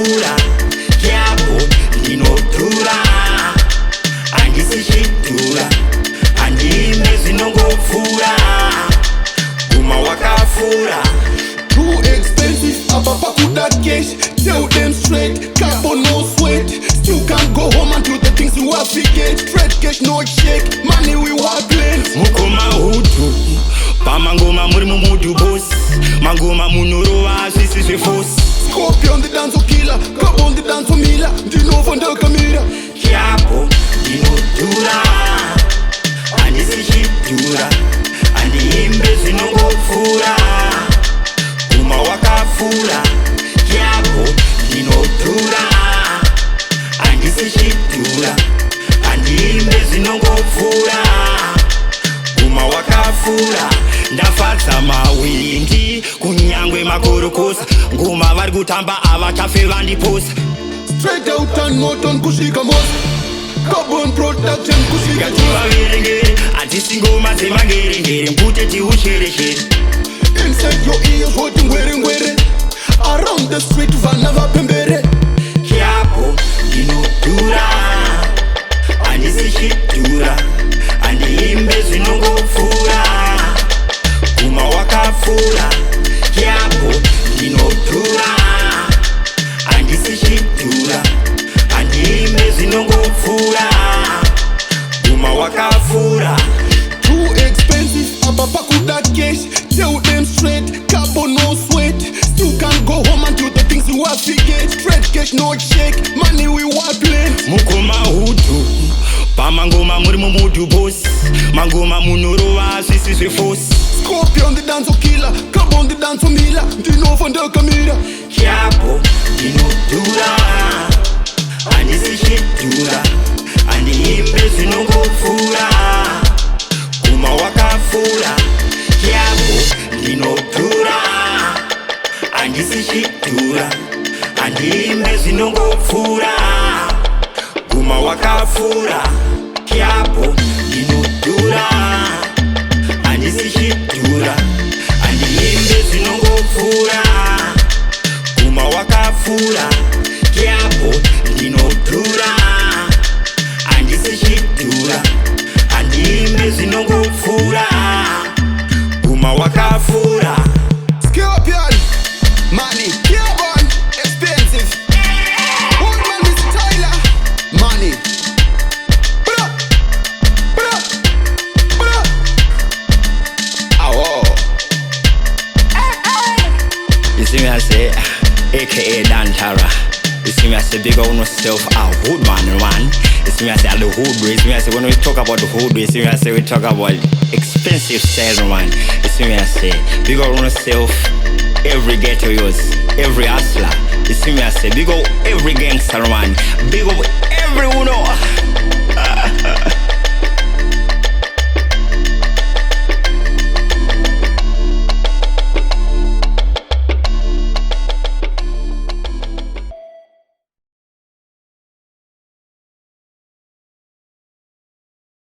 wakafura yapo ndinodhura handisishitura handime zvinongopfura guma wakafura too expensive ababa kuda cash tell them straight carbon no sweat still can't go home until the things you have to get straight cash no shake money we want plenty mukoma hutu pamangoma muri mumudu boss mangoma munorova zvisi zveforce Scorpion the dance killer carbon the dance mila ndinova ndakamira yapo ndinodhura handisishidhura handihimbe zvinongopfura guma wakafura yapo ndinodhura handisishidhura handihimbe zvinongopfura guma wakafura ndafadza mawindi kunyangwe makorokosa nguma vari kutamba avachafe vandiposa straight out and moton kusvika mosa carbon production kusvika ngativaverengere hadzisi ngoma dzemangerengere ngute tiucherechere inside your ears woti ngwerengwere around the street vana vapembere yapo ndinodhura handisishidhura handihimbe zvinongopfura guma wakafura yapo ndinodhura handisishidhura handihimbe zvinongopfura guma wakafura too expensive ababa kuda cash tell them straight carbon no sweat still can't go home until the things you have to get straight cash no shake money we want plenty mukoma hutu pamangoma muri mumudu boss mangoma munorova zvisi zveforce Scorpion the dance killer carbon the dance mila ndinova ndakamira yapo ndinodhura handisishidhura handihimbe zvinongopfura guma wakafura yapo ndinodhura handisishidhura handihimbe zvinongopfura guma wakafura yapo ndinodhura handisishidhura handihimbe zvinongopfura guma wakafura yapo ndinodhura handisishidhura handihimbe zvinongopfura guma wakafura Scorpion money carbon expensive Hoodman this Tyler money bra bra bra awo you see me I say aka Dhandara. You see me I say big on yourself a Hoodman man. You see me I say all the hood ways. You see me I say when we talk about the hood ways, you see me I say we talk about expensive style man. You see me I say big on yourself every ghetto yours, every hustler. You see me I say big on every gangster man, big up everyone.